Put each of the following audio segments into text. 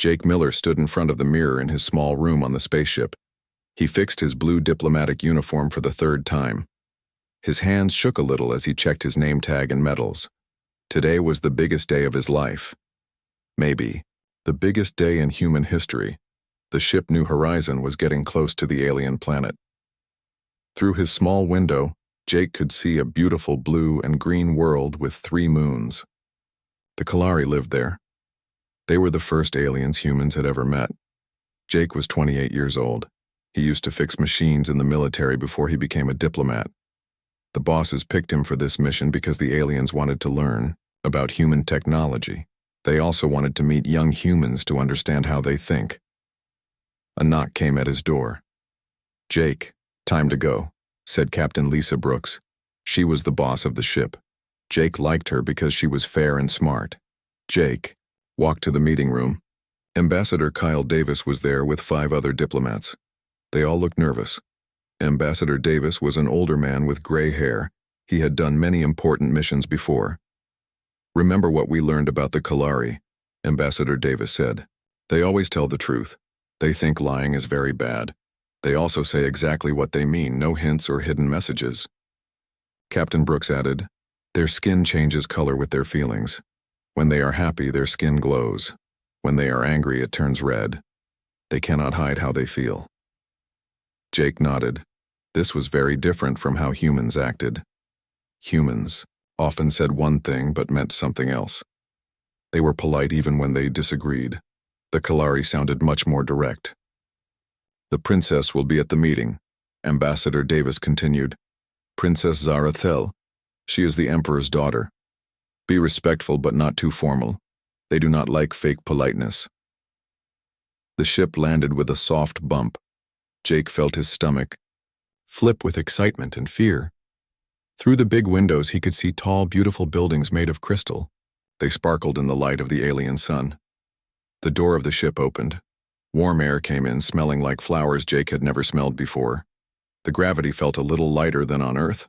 Jake Miller stood in front of the mirror in his small room on the spaceship. He fixed his blue diplomatic uniform for the third time. His hands shook a little as he checked his name tag and medals. Today was the biggest day of his life. Maybe the biggest day in human history. The ship New Horizon was getting close to the alien planet. Through his small window, Jake could see a beautiful blue and green world with 3 moons. The Kalari lived there. They were the first aliens humans had ever met. Jake was 28 years old. He used to fix machines in the military before he became a diplomat. The bosses picked him for this mission because the aliens wanted to learn about human technology. They also wanted to meet young humans to understand how they think. A knock came at his door. "Jake, time to go," said Captain Lisa Brooks. She was the boss of the ship. Jake liked her because she was fair and smart. Jake walked to the meeting room. Ambassador Kyle Davis was there with 5 other diplomats. They all looked nervous. Ambassador Davis was an older man with gray hair. He had done many important missions before. "Remember what we learned about the Kalari," Ambassador Davis said. "They always tell the truth. They think lying is very bad. They also say exactly what they mean, no hints or hidden messages." Captain Brooks added, "Their skin changes color with their feelings. When they are happy, their skin glows. When they are angry, it turns red. They cannot hide how they feel." Jake nodded. This was very different from how humans acted. Humans often said one thing but meant something else. They were polite even when they disagreed. The Kalari sounded much more direct. "The princess will be at the meeting," Ambassador Davis continued. "Princess Zarathel. She is the emperor's daughter. Be respectful but not too formal. They do not like fake politeness." The ship landed with a soft bump. Jake felt his stomach flip with excitement and fear. Through the big windows he could see tall, beautiful buildings made of crystal. They sparkled in the light of the alien sun. The door of the ship opened. Warm air came in, smelling like flowers Jake had never smelled before. The gravity felt a little lighter than on Earth.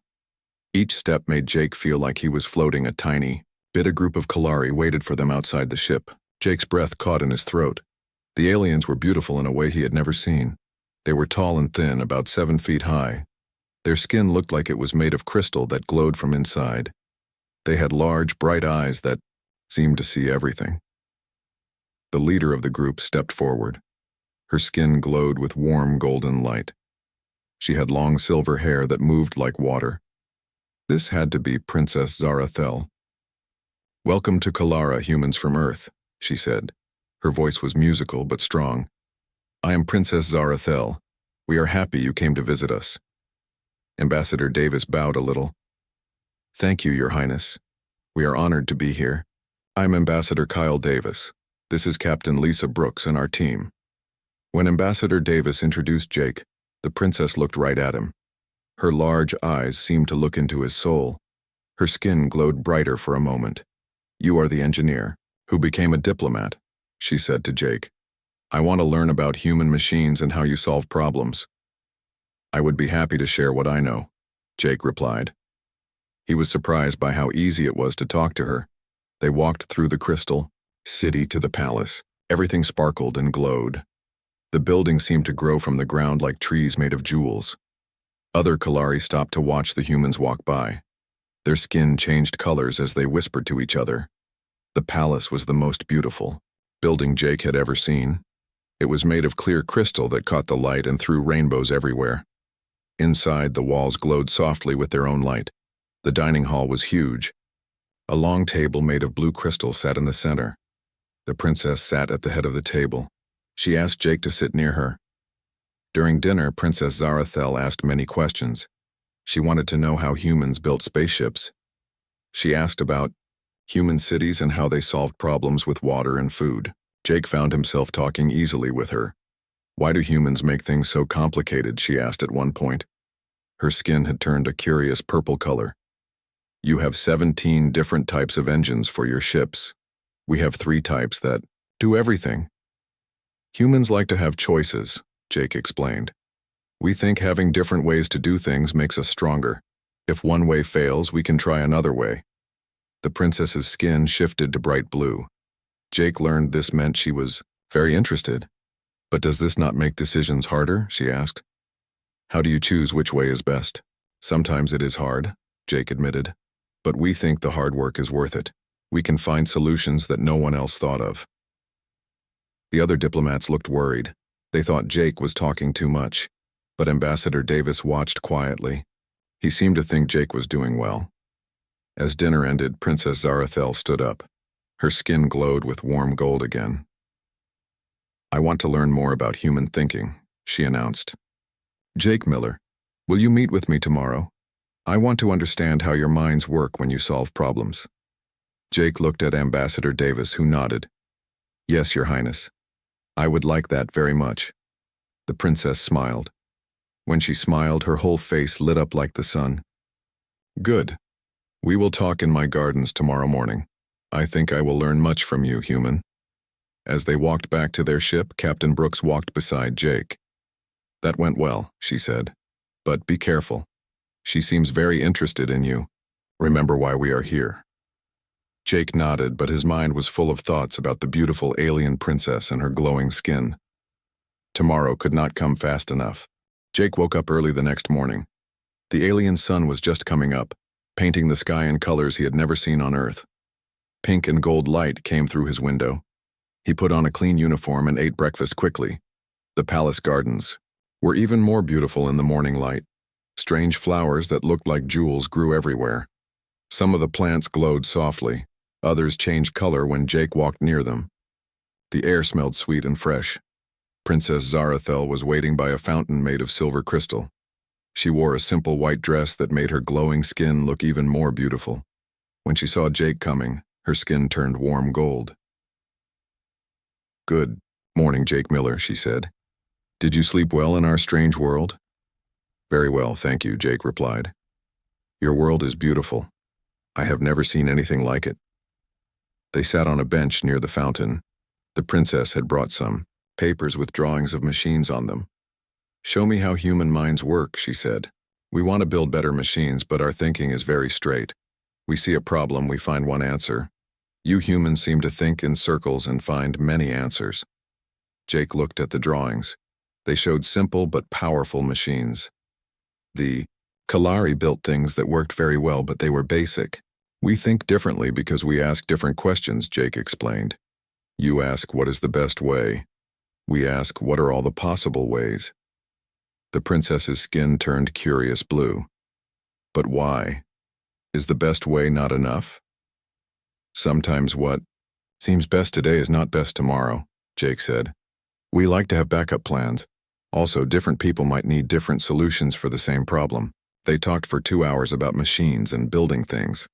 Each step made Jake feel like he was floating a tiny bit. A group of Kalari waited for them outside the ship. Jake's breath caught in his throat. The aliens were beautiful in a way he had never seen. They were tall and thin, about 7 feet high. Their skin looked like it was made of crystal that glowed from inside. They had large, bright eyes that seemed to see everything. The leader of the group stepped forward. Her skin glowed with warm golden light. She had long silver hair that moved like water. This had to be Princess Zarathel. "Welcome to Kalara, humans from Earth," she said. Her voice was musical but strong. "I am Princess Zarathel. We are happy you came to visit us." Ambassador Davis bowed a little. "Thank you, Your Highness. We are honored to be here. I'm Ambassador Kyle Davis. This is Captain Lisa Brooks and our team." When Ambassador Davis introduced Jake, the princess looked right at him. Her large eyes seemed to look into his soul. Her skin glowed brighter for a moment. "You are the engineer who became a diplomat," she said to Jake. "I want to learn about human machines and how you solve problems." "I would be happy to share what I know," Jake replied. He was surprised by how easy it was to talk to her. They walked through the crystal city to the palace. Everything sparkled and glowed. The building seemed to grow from the ground like trees made of jewels. Other Kalari stopped to watch the humans walk by. Their skin changed colors as they whispered to each other. The palace was the most beautiful building Jake had ever seen. It was made of clear crystal that caught the light and threw rainbows everywhere. Inside, the walls glowed softly with their own light. The dining hall was huge. A long table made of blue crystal sat in the center. The princess sat at the head of the table. She asked Jake to sit near her. During dinner, Princess Zarathel asked many questions. She wanted to know how humans built spaceships. She asked about human cities and how they solved problems with water and food. Jake found himself talking easily with her. "Why do humans make things so complicated?" she asked at one point. Her skin had turned a curious purple color. "You have 17 different types of engines for your ships. We have 3 types that do everything." "Humans like to have choices," Jake explained. "We think having different ways to do things makes us stronger. If one way fails, we can try another way." The princess's skin shifted to bright blue. Jake learned this meant she was Very interested. But does this not make decisions harder? She asked. How do you choose which way is best? Sometimes it is hard, Jake admitted. But we think the hard work is worth it. We can find solutions that no one else thought of. The other diplomats looked worried. They thought Jake was talking too much. But Ambassador Davis watched quietly. He seemed to think Jake was doing well. As dinner ended, Princess Zarathel stood up. Her skin glowed with warm gold again. I want to learn more about human thinking, she announced. Jake Miller, will you meet with me tomorrow? I want to understand how your minds work when you solve problems. Jake looked at Ambassador Davis, who nodded. Yes, Your Highness. I would like that very much. The princess smiled. When she smiled, her whole face lit up like the sun. Good. We will talk in my gardens tomorrow morning. I think I will learn much from you, human. As they walked back to their ship, Captain Brooks walked beside Jake. That went well, she said. But be careful. She seems very interested in you. Remember why we are here. Jake nodded, but his mind was full of thoughts about the beautiful alien princess and her glowing skin. Tomorrow could not come fast enough. Jake woke up early the next morning. The alien sun was just coming up, painting the sky in colors he had never seen on Earth. Pink and gold light came through his window. He put on a clean uniform and ate breakfast quickly. The palace gardens were even more beautiful in the morning light. Strange flowers that looked like jewels grew everywhere. Some of the plants glowed softly. Others changed color when Jake walked near them. The air smelled sweet and fresh. Princess Zarathel was waiting by a fountain made of silver crystal. She wore a simple white dress that made her glowing skin look even more beautiful. When she saw Jake coming, her skin turned warm gold. Good morning, Jake Miller, she said. Did you sleep well in our strange world? Very well, thank you, Jake replied. Your world is beautiful. I have never seen anything like it. They sat on a bench near the fountain. The princess had brought some papers with drawings of machines on them. Show me how human minds work, she said. We want to build better machines, but our thinking is very straight. We see a problem, we find one answer. You humans seem to think in circles and find many answers. Jake looked at the drawings. They showed simple but powerful machines. The Kalari built things that worked very well, but they were basic. We think differently because we ask different questions, Jake explained. You ask, what is the best way? We ask, what are all the possible ways? The princess's skin turned curious blue. But why? Is the best way not enough? Sometimes what seems best today is not best tomorrow, Jake said. We like to have backup plans. Also, different people might need different solutions for the same problem. They talked for 2 hours about machines and building things.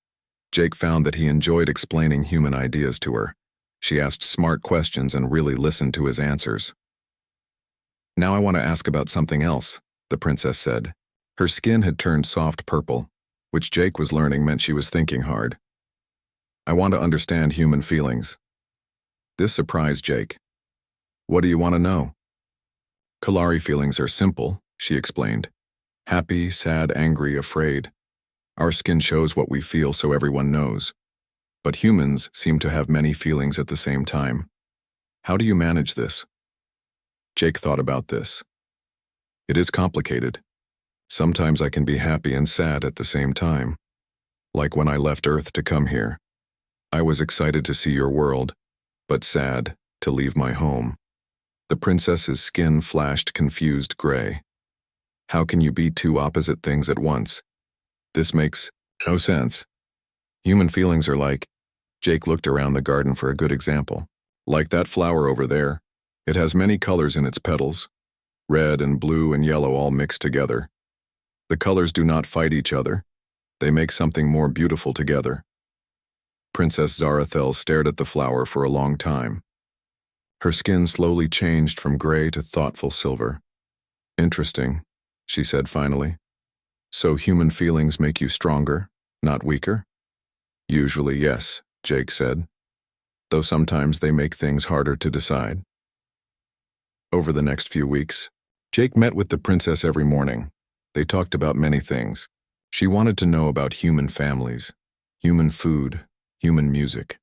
Jake found that he enjoyed explaining human ideas to her. She asked smart questions and really listened to his answers. Now I want to ask about something else, the princess said. Her skin had turned soft purple, which Jake was learning meant she was thinking hard. I want to understand human feelings. This surprised Jake. What do you want to know? Kalari feelings are simple, she explained. Happy, sad, angry, afraid. Our skin shows what we feel so everyone knows. But humans seem to have many feelings at the same time. How do you manage this? Jake thought about this. It is complicated. Sometimes I can be happy and sad at the same time. Like when I left Earth to come here. I was excited to see your world, but sad to leave my home. The princess's skin flashed confused gray. How can you be two opposite things at once? This makes no sense. Human feelings are like, Jake looked around the garden for a good example. Like that flower over there. It has many colors in its petals. Red and blue and yellow all mixed together. The colors do not fight each other. They make something more beautiful together. Princess Zarathel stared at the flower for a long time. Her skin slowly changed from gray to thoughtful silver. Interesting, she said finally. So human feelings make you stronger, not weaker? Usually yes, Jake said. Though sometimes they make things harder to decide. Over the next few weeks, Jake met with the princess every morning. They talked about many things. She wanted to know about human families, human food, human music.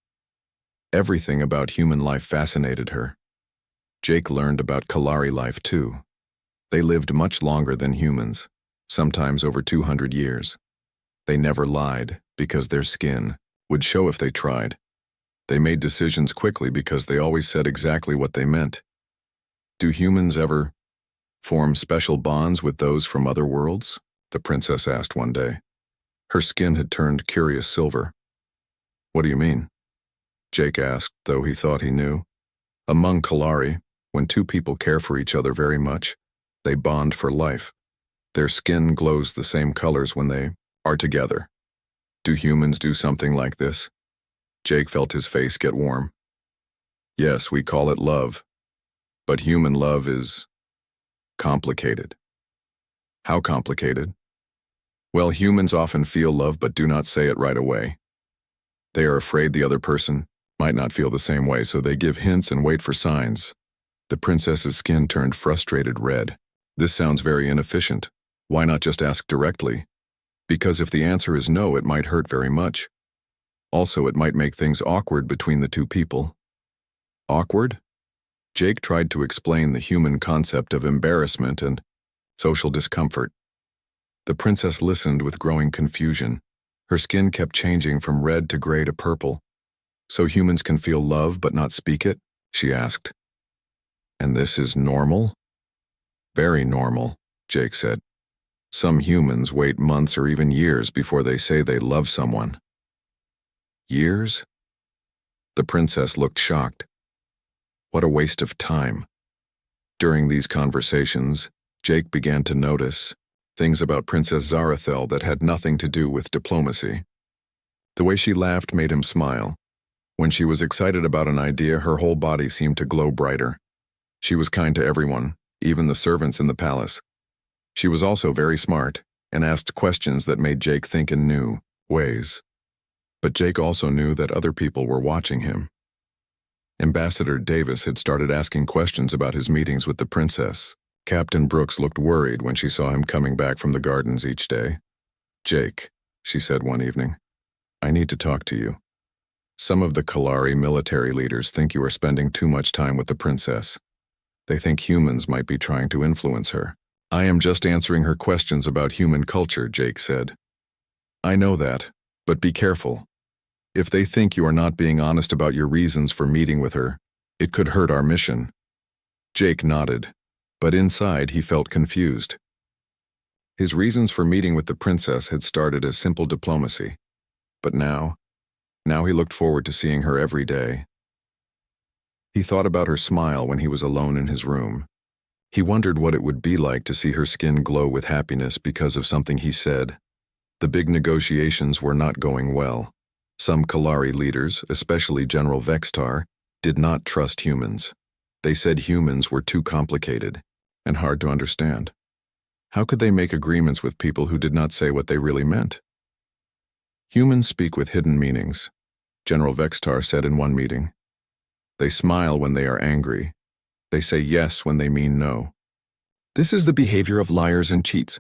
Everything about human life fascinated her. Jake learned about Kalari life too. They lived much longer than humans, sometimes over 200 years. They never lied because their skin would show if they tried. They made decisions quickly because they always said exactly what they meant. Do humans ever form special bonds with those from other worlds? The princess asked one day. Her skin had turned curious silver. What do you mean? Jake asked, though he thought he knew. Among Kalari, when two people care for each other very much, they bond for life. Their skin glows the same colors when they are together. Do humans do something like this? Jake felt his face get warm. Yes, we call it love. But human love is complicated. How complicated? Well, humans often feel love but do not say it right away. They are afraid the other person might not feel the same way, so they give hints and wait for signs. The princess's skin turned frustrated red. This sounds very inefficient. Why not just ask directly? Because if the answer is no, it might hurt very much. Also, it might make things awkward between the two people. Awkward? Jake tried to explain the human concept of embarrassment and social discomfort. The princess listened with growing confusion. Her skin kept changing from red to gray to purple. So humans can feel love but not speak it? She asked. And this is normal? Very normal, Jake said. Some humans wait months or even years before they say they love someone. Years? The princess looked shocked. What a waste of time. During these conversations, Jake began to notice things about Princess Zarathel that had nothing to do with diplomacy. The way she laughed made him smile. When she was excited about an idea, her whole body seemed to glow brighter. She was kind to everyone, even the servants in the palace. She was also very smart and asked questions that made Jake think in new ways. But Jake also knew that other people were watching him. Ambassador Davis had started asking questions about his meetings with the princess. Captain Brooks looked worried when she saw him coming back from the gardens each day. Jake, she said one evening, I need to talk to you. Some of the Kalari military leaders think you are spending too much time with the princess. They think humans might be trying to influence her. I am just answering her questions about human culture, Jake said. I know that, but be careful. If they think you are not being honest about your reasons for meeting with her, it could hurt our mission. Jake nodded, but inside he felt confused. His reasons for meeting with the princess had started as simple diplomacy, but now he looked forward to seeing her every day. He thought about her smile when he was alone in his room. He wondered what it would be like to see her skin glow with happiness because of something he said. The big negotiations were not going well. Some Kalari leaders, especially General Vextar, did not trust humans. They said humans were too complicated and hard to understand. How could they make agreements with people who did not say what they really meant? Humans speak with hidden meanings, General Vextar said in one meeting. They smile when they are angry. They say yes when they mean no. This is the behavior of liars and cheats.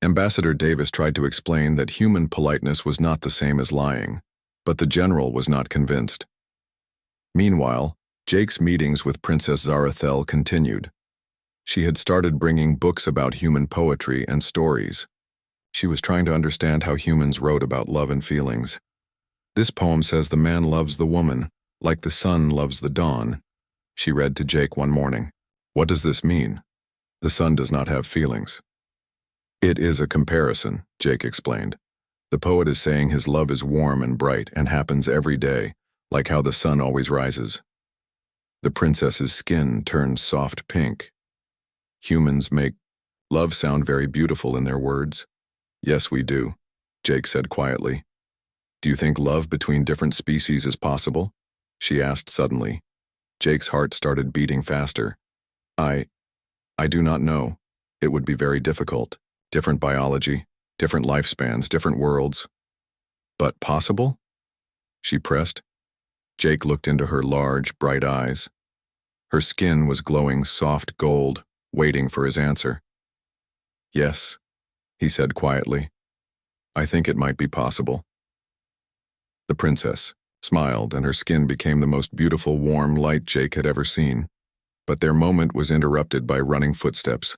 Ambassador Davis tried to explain that human politeness was not the same as lying, but the general was not convinced. Meanwhile, Jake's meetings with Princess Zarathel continued. She had started bringing books about human poetry and stories. She was trying to understand how humans wrote about love and feelings. This poem says the man loves the woman, like the sun loves the dawn. She read to Jake one morning. What does this mean? The sun does not have feelings. It is a comparison, Jake explained. The poet is saying his love is warm and bright and happens every day, like how the sun always rises. The princess's skin turned soft pink. Humans make love sound very beautiful in their words. Yes, we do, Jake said quietly. Do you think love between different species is possible? She asked suddenly. Jake's heart started beating faster. I do not know. It would be very difficult. Different biology, different lifespans, different worlds. But possible? She pressed. Jake looked into her large, bright eyes. Her skin was glowing soft gold, waiting for his answer. Yes, he said quietly. I think it might be possible. The princess smiled, and her skin became the most beautiful warm light Jake had ever seen. But their moment was interrupted by running footsteps.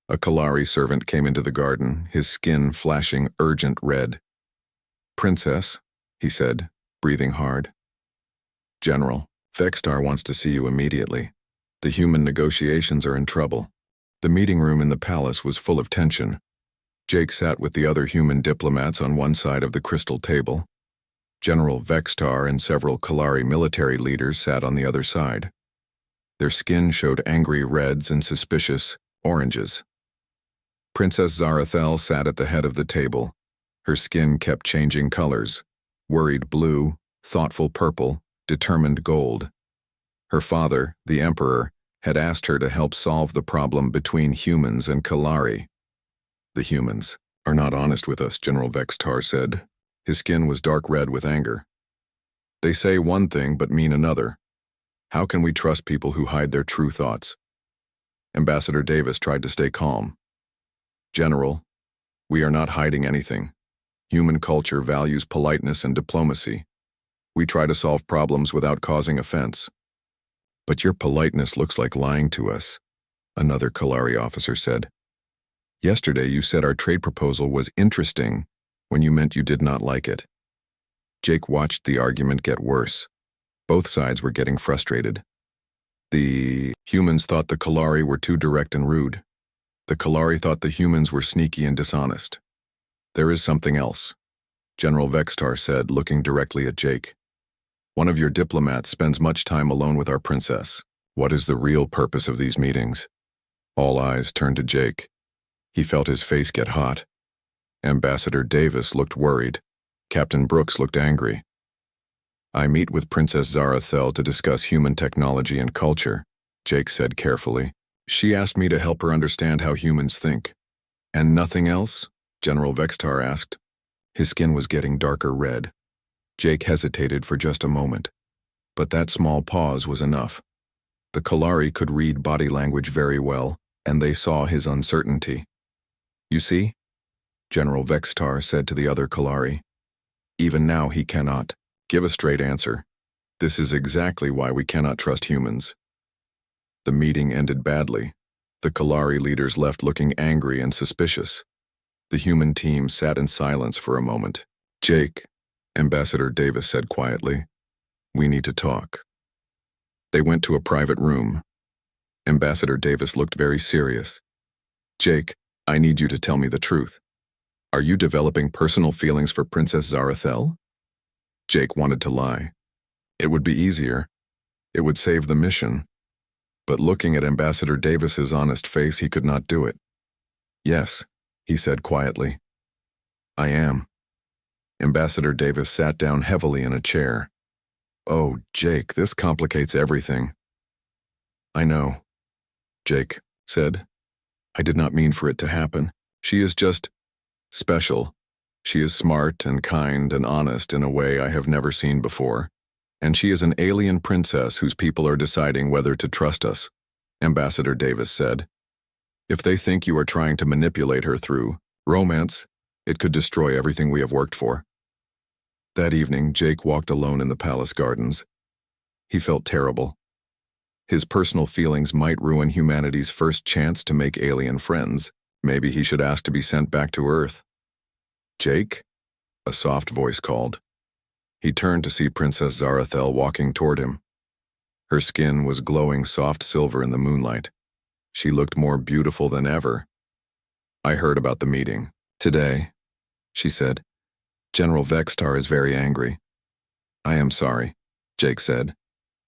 A Kalari servant came into the garden, his skin flashing urgent red. "Princess," he said, breathing hard. "General, Vextar wants to see you immediately. The human negotiations are in trouble." The meeting room in the palace was full of tension. Jake sat with the other human diplomats on one side of the crystal table. General Vextar and several Kalari military leaders sat on the other side. Their skin showed angry reds and suspicious oranges. Princess Zarathel sat at the head of the table. Her skin kept changing colors: worried blue, thoughtful purple, determined gold. Her father, the Emperor, had asked her to help solve the problem between humans and Kalari. "The humans are not honest with us," General Vextar said. His skin was dark red with anger. "They say one thing but mean another. How can we trust people who hide their true thoughts?" Ambassador Davis tried to stay calm. "General, we are not hiding anything. Human culture values politeness and diplomacy. We try to solve problems without causing offense." "But your politeness looks like lying to us," another Kalari officer said. "Yesterday you said our trade proposal was interesting when you meant you did not like it." Jake watched the argument get worse. Both sides were getting frustrated. The humans thought the Kalari were too direct and rude. The Kalari thought the humans were sneaky and dishonest. "There is something else," General Vextar said, looking directly at Jake. "One of your diplomats spends much time alone with our princess. What is the real purpose of these meetings?" All eyes turned to Jake. He felt his face get hot. Ambassador Davis looked worried. Captain Brooks looked angry. "I meet with Princess Zarathel to discuss human technology and culture," Jake said carefully. "She asked me to help her understand how humans think." "And nothing else?" General Vextar asked. His skin was getting darker red. Jake hesitated for just a moment. But that small pause was enough. The Kalari could read body language very well, and they saw his uncertainty. "You see?" General Vextar said to the other Kalari. "Even now he cannot give a straight answer. This is exactly why we cannot trust humans." The meeting ended badly. The Kalari leaders left looking angry and suspicious. The human team sat in silence for a moment. "Jake," Ambassador Davis said quietly, "we need to talk." They went to a private room. Ambassador Davis looked very serious. "Jake, I need you to tell me the truth. Are you developing personal feelings for Princess Zarathel?" Jake wanted to lie. It would be easier. It would save the mission. But looking at Ambassador Davis's honest face, he could not do it. "Yes," he said quietly. "I am." Ambassador Davis sat down heavily in a chair. "Oh, Jake, this complicates everything." "I know," Jake said. "I did not mean for it to happen. She is just special. She is smart and kind and honest in a way I have never seen before. And she is an alien princess whose people are deciding whether to trust us," Ambassador Davis said. "If they think you are trying to manipulate her through romance, it could destroy everything we have worked for." That evening, Jake walked alone in the palace gardens. He felt terrible. His personal feelings might ruin humanity's first chance to make alien friends. Maybe he should ask to be sent back to Earth. "Jake?" a soft voice called. He turned to see Princess Zarathel walking toward him. Her skin was glowing soft silver in the moonlight. She looked more beautiful than ever. "I heard about the meeting today," she said. "General Vextar is very angry." "I am sorry," Jake said.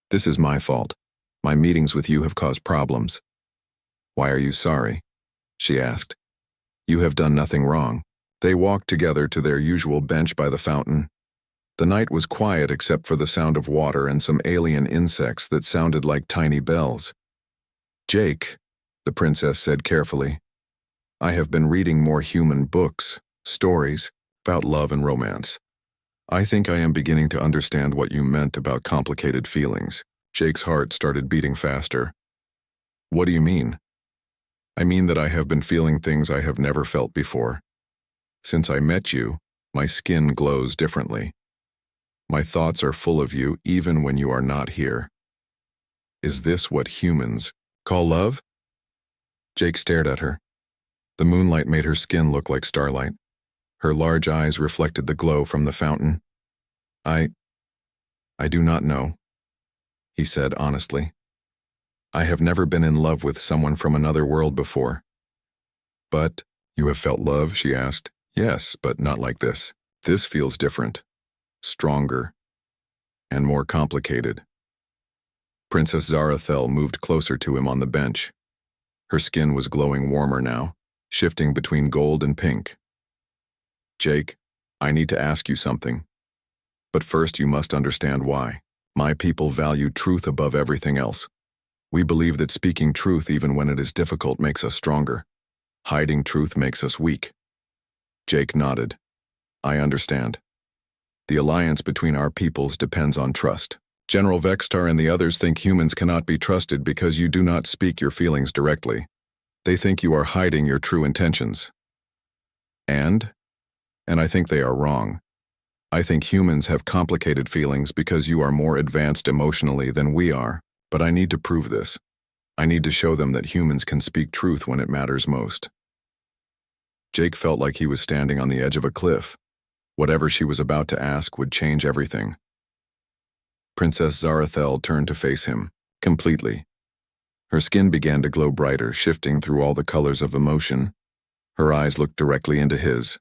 "This is my fault. My meetings with you have caused problems." "Why are you sorry?" she asked. "You have done nothing wrong." They walked together to their usual bench by the fountain. The night was quiet except for the sound of water and some alien insects that sounded like tiny bells. "Jake," the princess said carefully, "I have been reading more human books, stories, about love and romance. I think I am beginning to understand what you meant about complicated feelings." Jake's heart started beating faster. "What do you mean?" "I mean that I have been feeling things I have never felt before. Since I met you, my skin glows differently. My thoughts are full of you even when you are not here. Is this what humans Call love? Jake stared at her. The moonlight made her skin look like starlight. Her large eyes reflected the glow from the fountain. I do not know, he said honestly. I have never been in love with someone from another world before. But, you have felt love, she asked. Yes, but not like this. This feels different, stronger, and more complicated. Princess Zarathel moved closer to him on the bench. Her skin was glowing warmer now, shifting between gold and pink. Jake, I need to ask you something. But first you must understand why. My people value truth above everything else. We believe that speaking truth even when it is difficult makes us stronger. Hiding truth makes us weak. Jake nodded. I understand. The alliance between our peoples depends on trust. General Vextar and the others think humans cannot be trusted because you do not speak your feelings directly. They think you are hiding your true intentions. And I think they are wrong. I think humans have complicated feelings because you are more advanced emotionally than we are, but I need to prove this. I need to show them that humans can speak truth when it matters most. Jake felt like he was standing on the edge of a cliff. Whatever she was about to ask would change everything. Princess Zarathel turned to face him, completely. Her skin began to glow brighter, shifting through all the colors of emotion. Her eyes looked directly into his.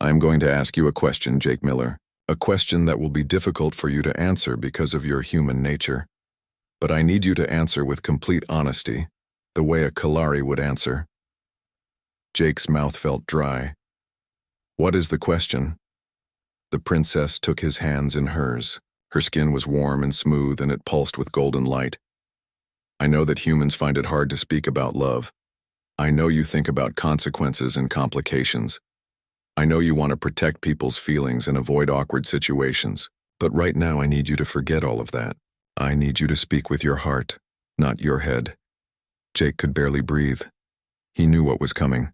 I am going to ask you a question, Jake Miller. A question that will be difficult for you to answer because of your human nature. But I need you to answer with complete honesty, the way a Kalari would answer. Jake's mouth felt dry. What is the question? The princess took his hands in hers. Her skin was warm and smooth, and it pulsed with golden light. I know that humans find it hard to speak about love. I know you think about consequences and complications. I know you want to protect people's feelings and avoid awkward situations. But right now I need you to forget all of that. I need you to speak with your heart, not your head. Jake could barely breathe. He knew what was coming.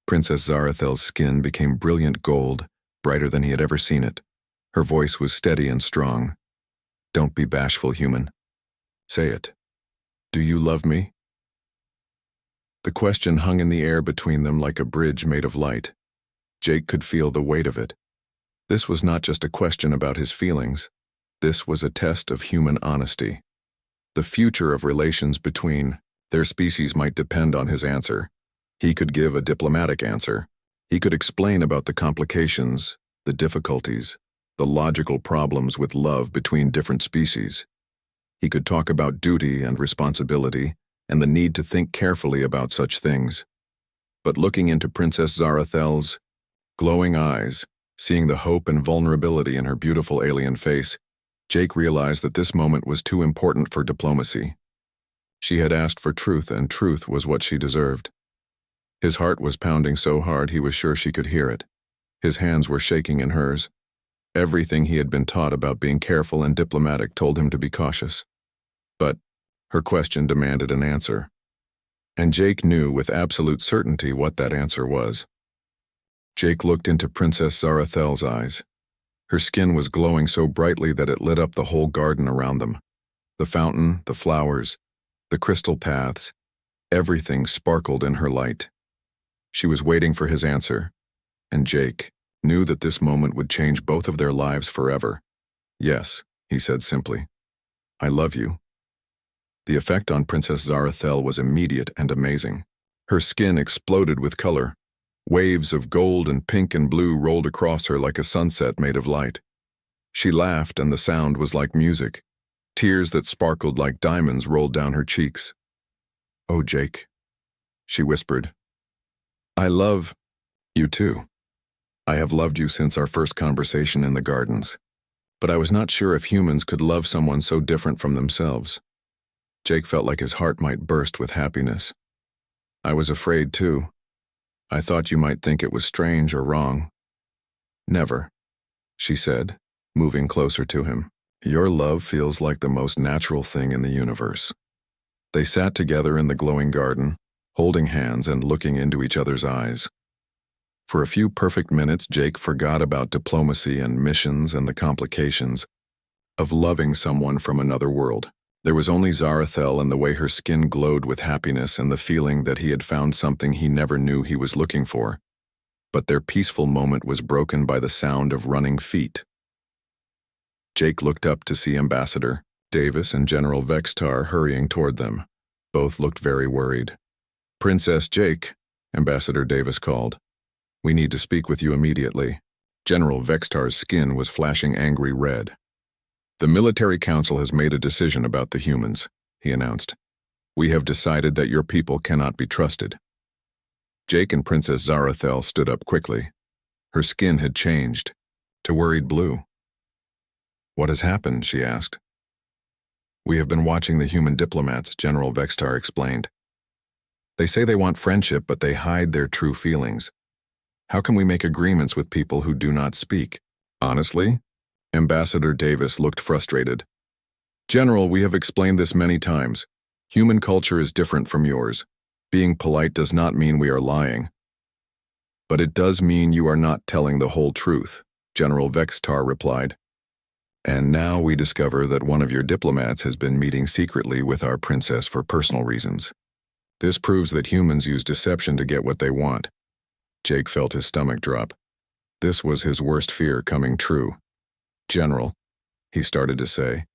Princess Zarathel's skin became brilliant gold, brighter than he had ever seen it. Her voice was steady and strong. Don't be bashful, human. Say it. Do you love me? The question hung in the air between them like a bridge made of light. Jake could feel the weight of it. This was not just a question about his feelings. This was a test of human honesty. The future of relations between their species might depend on his answer. He could give a diplomatic answer. He could explain about the complications, the difficulties, the logical problems with love between different species. He could talk about duty and responsibility and the need to think carefully about such things. But looking into Princess Zarathel's glowing eyes, seeing the hope and vulnerability in her beautiful alien face, Jake realized that this moment was too important for diplomacy. She had asked for truth, and truth was what she deserved. His heart was pounding so hard he was sure she could hear it. His hands were shaking in hers. Everything he had been taught about being careful and diplomatic told him to be cautious. But her question demanded an answer. And Jake knew with absolute certainty what that answer was. Jake looked into Princess Zarathel's eyes. Her skin was glowing so brightly that it lit up the whole garden around them. The fountain, the flowers, the crystal paths, everything sparkled in her light. She was waiting for his answer, and Jake knew that this moment would change both of their lives forever. Yes, he said simply. I love you. The effect on Princess Zarathel was immediate and amazing. Her skin exploded with color. Waves of gold and pink and blue rolled across her like a sunset made of light. She laughed, and the sound was like music. Tears that sparkled like diamonds rolled down her cheeks. Oh, Jake, she whispered. I love you too. I have loved you since our first conversation in the gardens. But I was not sure if humans could love someone so different from themselves. Jake felt like his heart might burst with happiness. I was afraid too. I thought you might think it was strange or wrong. Never, she said, moving closer to him. Your love feels like the most natural thing in the universe. They sat together in the glowing garden, holding hands and looking into each other's eyes. For a few perfect minutes, Jake forgot about diplomacy and missions and the complications of loving someone from another world. There was only Zarathel and the way her skin glowed with happiness and the feeling that he had found something he never knew he was looking for. But their peaceful moment was broken by the sound of running feet. Jake looked up to see Ambassador Davis and General Vextar hurrying toward them. Both looked very worried. "Princess Jake," Ambassador Davis called. "We need to speak with you immediately." General Vextar's skin was flashing angry red. "The Military Council has made a decision about the humans," he announced. "We have decided that your people cannot be trusted." Jake and Princess Zarathel stood up quickly. Her skin had changed to worried blue. "What has happened?" she asked. "We have been watching the human diplomats," General Vextar explained. "They say they want friendship, but they hide their true feelings. How can we make agreements with people who do not speak?" "Honestly?" Ambassador Davis looked frustrated. "General, we have explained this many times. Human culture is different from yours. Being polite does not mean we are lying. But it does mean you are not telling the whole truth," General Vextar replied. "And now we discover that one of your diplomats has been meeting secretly with our princess for personal reasons. This proves that humans use deception to get what they want." Jake felt his stomach drop. This was his worst fear coming true. "General," he started to say,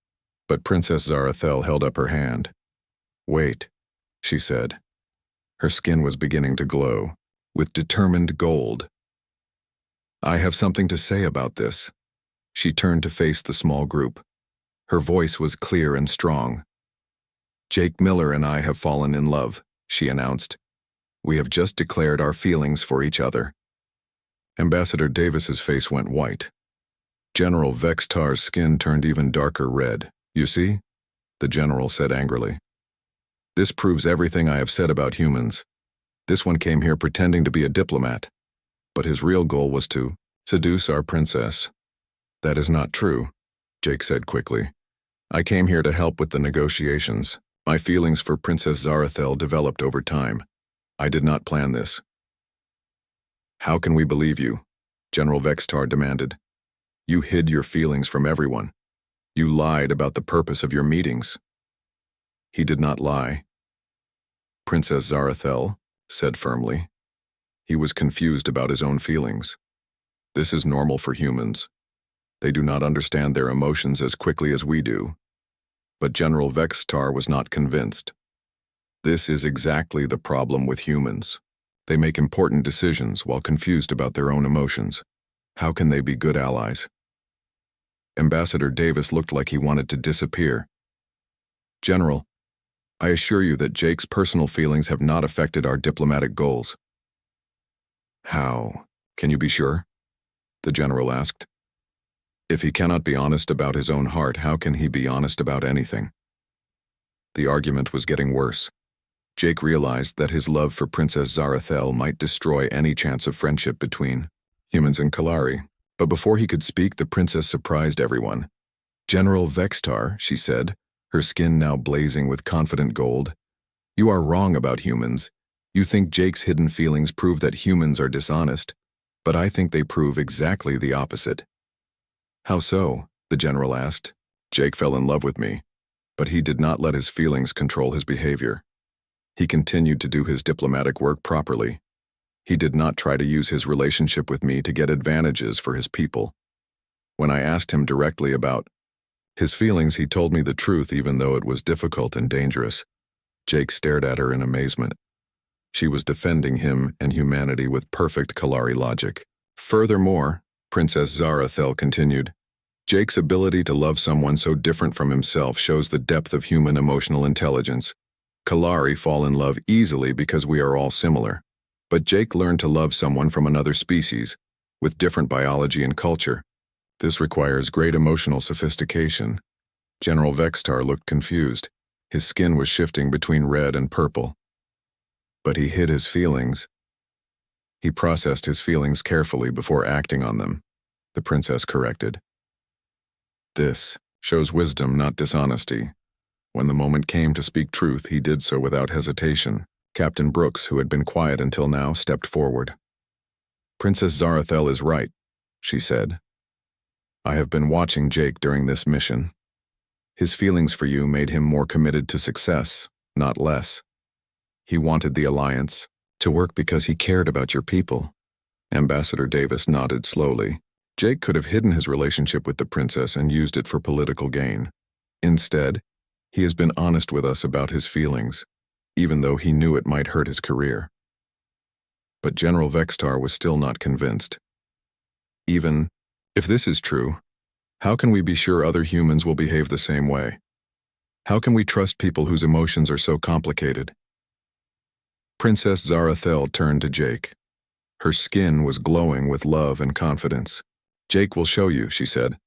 but Princess Zarathel held up her hand. "Wait," she said. Her skin was beginning to glow, with determined gold. "I have something to say about this." She turned to face the small group. Her voice was clear and strong. "Jake Miller and I have fallen in love," she announced. "We have just declared our feelings for each other." Ambassador Davis's face went white. General Vextar's skin turned even darker red. "You see?" the general said angrily. "This proves everything I have said about humans. This one came here pretending to be a diplomat, but his real goal was to seduce our princess." "That is not true," Jake said quickly. "I came here to help with the negotiations. My feelings for Princess Zarathel developed over time. I did not plan this." "How can we believe you?" General Vextar demanded. "You hid your feelings from everyone. You lied about the purpose of your meetings." "He did not lie," Princess Zarathel said firmly. "He was confused about his own feelings. This is normal for humans. They do not understand their emotions as quickly as we do." But General Vextar was not convinced. "This is exactly the problem with humans. They make important decisions while confused about their own emotions. How can they be good allies?" Ambassador Davis looked like he wanted to disappear. "General, I assure you that Jake's personal feelings have not affected our diplomatic goals." "How? Can you be sure?" the general asked. "If he cannot be honest about his own heart, how can he be honest about anything?" The argument was getting worse. Jake realized that his love for Princess Zarathel might destroy any chance of friendship between humans and Kalari. But before he could speak, the princess surprised everyone. "General Vextar," she said, her skin now blazing with confident gold. "You are wrong about humans. You think Jake's hidden feelings prove that humans are dishonest, but I think they prove exactly the opposite." "How so?" the general asked. "Jake fell in love with me, but he did not let his feelings control his behavior. He continued to do his diplomatic work properly. He did not try to use his relationship with me to get advantages for his people. When I asked him directly about his feelings, he told me the truth even though it was difficult and dangerous." Jake stared at her in amazement. She was defending him and humanity with perfect Kalari logic. "Furthermore," Princess Zarathel continued, "Jake's ability to love someone so different from himself shows the depth of human emotional intelligence. Kalari fall in love easily because we are all similar. But Jake learned to love someone from another species, with different biology and culture. This requires great emotional sophistication." General Vextar looked confused. His skin was shifting between red and purple. "But he hid his feelings." "He processed his feelings carefully before acting on them," the princess corrected. "This shows wisdom, not dishonesty. When the moment came to speak truth, he did so without hesitation." Captain Brooks, who had been quiet until now, stepped forward. "Princess Zarathel is right," she said. "I have been watching Jake during this mission. His feelings for you made him more committed to success, not less. He wanted the alliance to work because he cared about your people. Ambassador Davis nodded slowly. Jake could have hidden his relationship with the princess and used it for political gain. Instead, he has been honest with us about his feelings, even though he knew it might hurt his career. But General Vextar was still not convinced. Even if this is true, how can we be sure other humans will behave the same way? How can we trust people whose emotions are so complicated? Princess Zarathel turned to Jake. Her skin was glowing with love and confidence. Jake will show you, she said.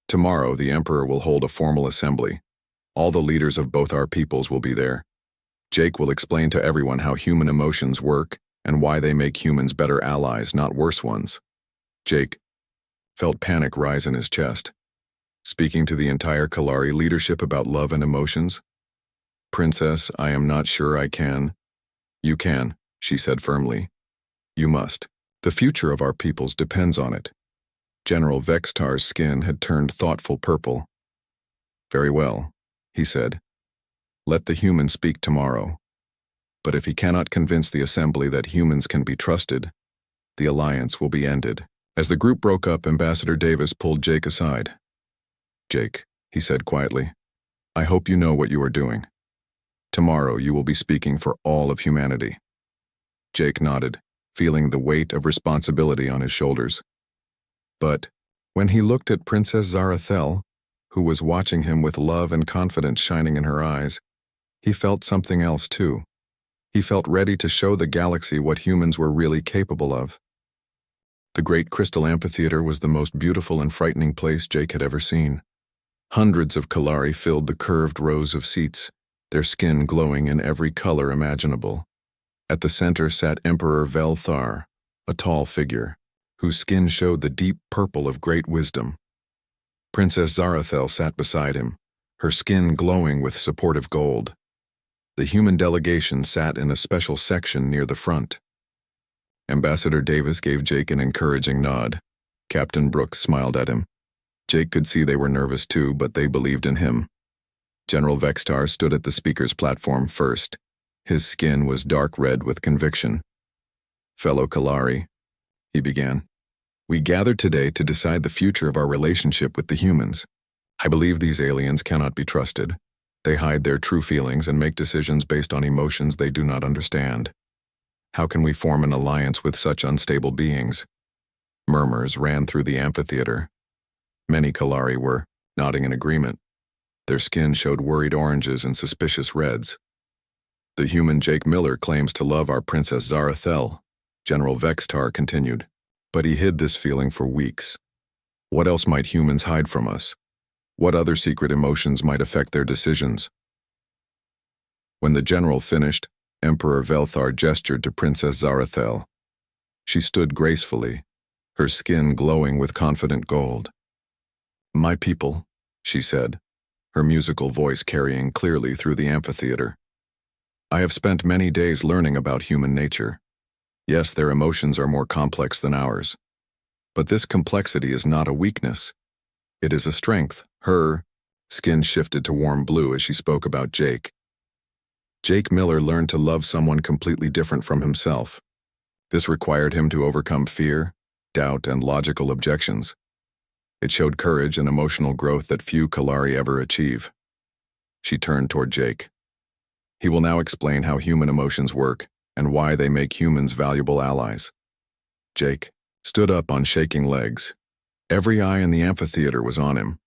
Tomorrow, the Emperor will hold a formal assembly. All the leaders of both our peoples will be there. Jake will explain to everyone how human emotions work and why they make humans better allies, not worse ones. Jake felt panic rise in his chest. Speaking to the entire Kalari leadership about love and emotions? Princess, I am not sure I can. You can, she said firmly. You must. The future of our peoples depends on it. General Vextar's skin had turned thoughtful purple. Very well, he said. Let the human speak tomorrow. But if he cannot convince the assembly that humans can be trusted, the alliance will be ended. As the group broke up, Ambassador Davis pulled Jake aside. Jake, he said quietly, I hope you know what you are doing. Tomorrow you will be speaking for all of humanity. Jake nodded, feeling the weight of responsibility on his shoulders. But when he looked at Princess Zarathel, who was watching him with love and confidence shining in her eyes, he felt something else too. He felt ready to show the galaxy what humans were really capable of. The great crystal amphitheater was the most beautiful and frightening place Jake had ever seen. Hundreds of Kalari filled the curved rows of seats, their skin glowing in every color imaginable. At the center sat Emperor Velthar, a tall figure, whose skin showed the deep purple of great wisdom. Princess Zarathel sat beside him, her skin glowing with supportive gold. The human delegation sat in a special section near the front. Ambassador Davis gave Jake an encouraging nod. Captain Brooks smiled at him. Jake could see they were nervous too, but they believed in him. General Vextar stood at the speaker's platform first. His skin was dark red with conviction. Fellow Kalari, he began, we gathered today to decide the future of our relationship with the humans. I believe these aliens cannot be trusted. They hide their true feelings and make decisions based on emotions they do not understand. How can we form an alliance with such unstable beings? Murmurs ran through the amphitheater. Many Kalari were nodding in agreement. Their skin showed worried oranges and suspicious reds. The human Jake Miller claims to love our Princess Zarathel, General Vextar continued, but he hid this feeling for weeks. What else might humans hide from us? What other secret emotions might affect their decisions? When the general finished, Emperor Velthar gestured to Princess Zarathel. She stood gracefully, her skin glowing with confident gold. My people, she said, her musical voice carrying clearly through the amphitheater. I have spent many days learning about human nature. Yes, their emotions are more complex than ours. But this complexity is not a weakness. It is a strength. Her skin shifted to warm blue as she spoke about Jake. Jake Miller learned to love someone completely different from himself. This required him to overcome fear, doubt, and logical objections. It showed courage and emotional growth that few Kalari ever achieve. She turned toward Jake. He will now explain how human emotions work and why they make humans valuable allies. Jake stood up on shaking legs. Every eye in the amphitheater was on him.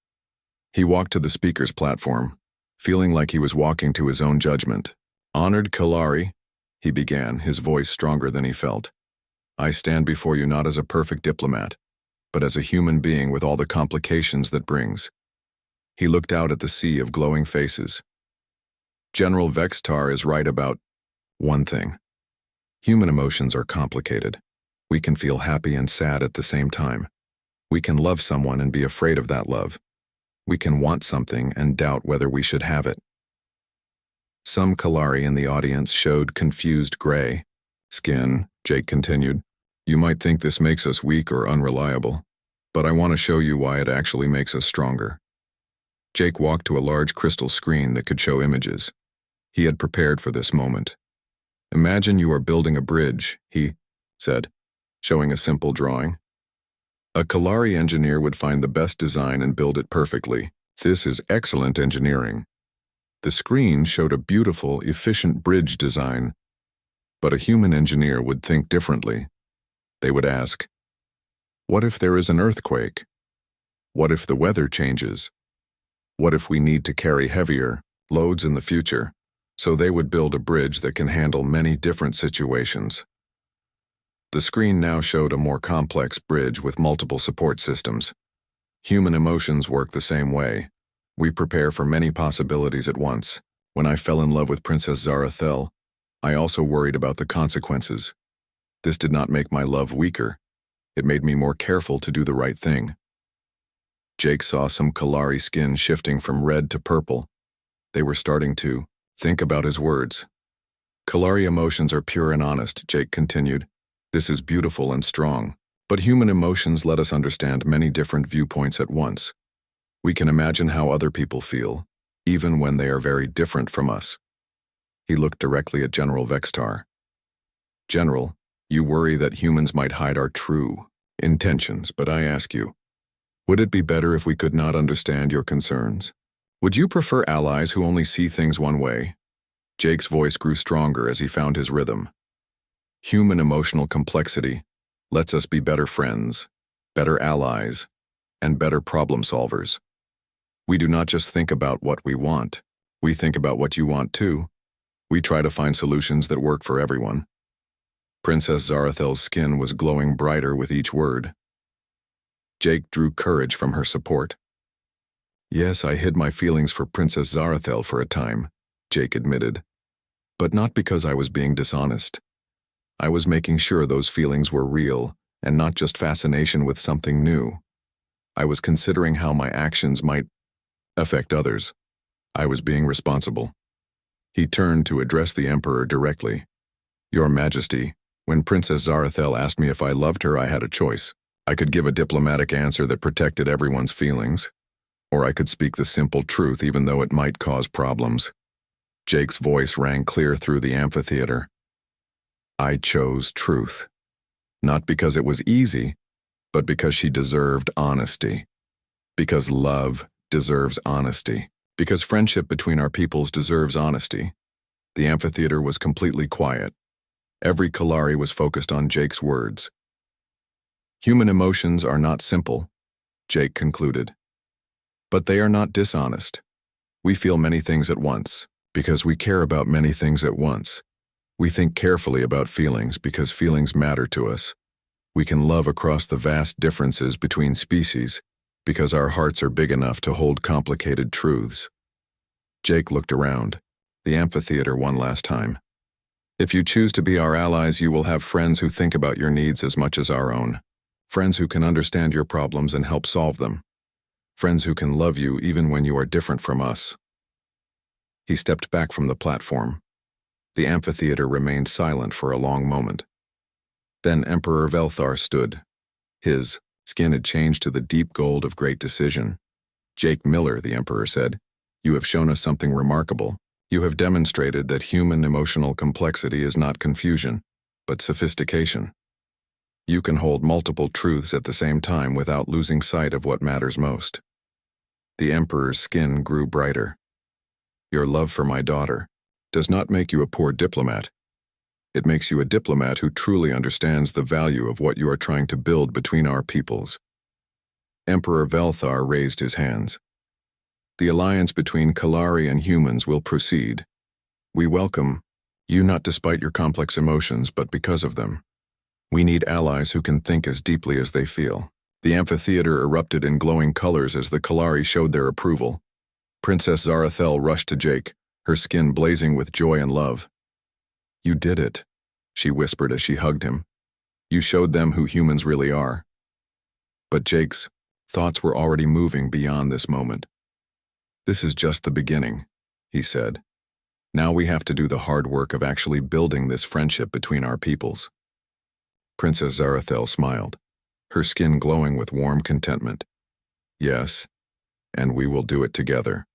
He walked to the speaker's platform, feeling like he was walking to his own judgment. Honored Kalari, he began, his voice stronger than he felt. I stand before you not as a perfect diplomat, but as a human being with all the complications that brings. He looked out at the sea of glowing faces. General Vextar is right about one thing. Human emotions are complicated. We can feel happy and sad at the same time. We can love someone and be afraid of that love. We can want something and doubt whether we should have it. Some Kalari in the audience showed confused gray skin. Jake continued, you might think this makes us weak or unreliable, but I want to show you why it actually makes us stronger. Jake walked to a large crystal screen that could show images. He had prepared for this moment. "Imagine you are building a bridge," he said, showing a simple drawing. "A Kalari engineer would find the best design and build it perfectly. This is excellent engineering." The screen showed a beautiful, efficient bridge design, but a human engineer would think differently. They would ask, "What if there is an earthquake? What if the weather changes? What if we need to carry heavier loads in the future?" So they would build a bridge that can handle many different situations. The screen now showed a more complex bridge with multiple support systems. Human emotions work the same way. We prepare for many possibilities at once. When I fell in love with Princess Zarathel, I also worried about the consequences. This did not make my love weaker. It made me more careful to do the right thing. Jake saw some Kalari skin shifting from red to purple. They were starting to think about his words. "Kalari emotions are pure and honest," Jake continued. "This is beautiful and strong. But human emotions let us understand many different viewpoints at once. We can imagine how other people feel, even when they are very different from us." He looked directly at General Vextar. "General, you worry that humans might hide our true intentions, but I ask you, would it be better if we could not understand your concerns? Would you prefer allies who only see things one way?" Jake's voice grew stronger as he found his rhythm. "Human emotional complexity lets us be better friends, better allies, and better problem solvers. We do not just think about what we want. We think about what you want too. We try to find solutions that work for everyone." Princess Zarathel's skin was glowing brighter with each word. Jake drew courage from her support. "Yes, I hid my feelings for Princess Zarathel for a time," Jake admitted. "But not because I was being dishonest. I was making sure those feelings were real and not just fascination with something new. I was considering how my actions might affect others. I was being responsible." He turned to address the Emperor directly. "Your Majesty, when Princess Zarathel asked me if I loved her, I had a choice. I could give a diplomatic answer that protected everyone's feelings, or I could speak the simple truth even though it might cause problems." Jake's voice rang clear through the amphitheater. "I chose truth. Not because it was easy, but because she deserved honesty. Because love deserves honesty. Because friendship between our peoples deserves honesty." The amphitheater was completely quiet. Every Kalari was focused on Jake's words. "Human emotions are not simple," Jake concluded. "But they are not dishonest. We feel many things at once, because we care about many things at once. We think carefully about feelings because feelings matter to us. We can love across the vast differences between species because our hearts are big enough to hold complicated truths." Jake looked around, the amphitheater one last time. "If you choose to be our allies, you will have friends who think about your needs as much as our own. Friends who can understand your problems and help solve them. Friends who can love you even when you are different from us." He stepped back from the platform. The amphitheater remained silent for a long moment. Then Emperor Velthar stood. His skin had changed to the deep gold of great decision. "Jake Miller," the Emperor said, "you have shown us something remarkable. You have demonstrated that human emotional complexity is not confusion, but sophistication. You can hold multiple truths at the same time without losing sight of what matters most." The Emperor's skin grew brighter. "Your love for my daughter does not make you a poor diplomat. It makes you a diplomat who truly understands the value of what you are trying to build between our peoples." Emperor Velthar raised his hands. "The alliance between Kalari and humans will proceed. We welcome you not despite your complex emotions, but because of them. We need allies who can think as deeply as they feel." The amphitheater erupted in glowing colors as the Kalari showed their approval. Princess Zarathel rushed to Jake, her skin blazing with joy and love. "You did it," she whispered as she hugged him. "You showed them who humans really are." But Jake's thoughts were already moving beyond this moment. "This is just the beginning," he said. "Now we have to do the hard work of actually building this friendship between our peoples." Princess Zarathel smiled, her skin glowing with warm contentment. "Yes, and we will do it together.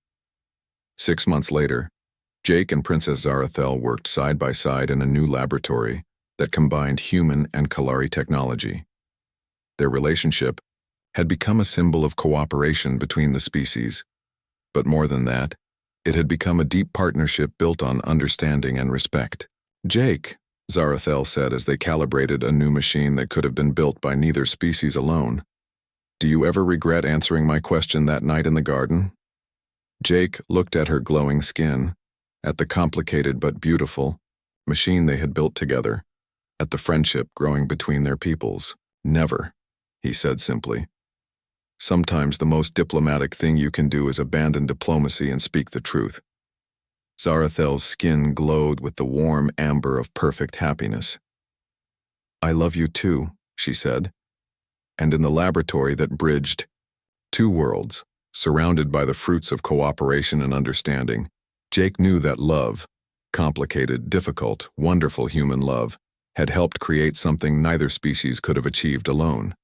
6 months later, Jake and Princess Zarathel worked side by side in a new laboratory that combined human and Kalari technology. Their relationship had become a symbol of cooperation between the species, but more than that, it had become a deep partnership built on understanding and respect. "Jake," Zarathel said as they calibrated a new machine that could have been built by neither species alone, "do you ever regret answering my question that night in the garden?" Jake looked at her glowing skin, at the complicated but beautiful machine they had built together, at the friendship growing between their peoples. "Never," he said simply. "Sometimes the most diplomatic thing you can do is abandon diplomacy and speak the truth." Zarathel's skin glowed with the warm amber of perfect happiness. "I love you too," she said. And in the laboratory that bridged two worlds, surrounded by the fruits of cooperation and understanding, Jake knew that love, complicated, difficult, wonderful human love, had helped create something neither species could have achieved alone.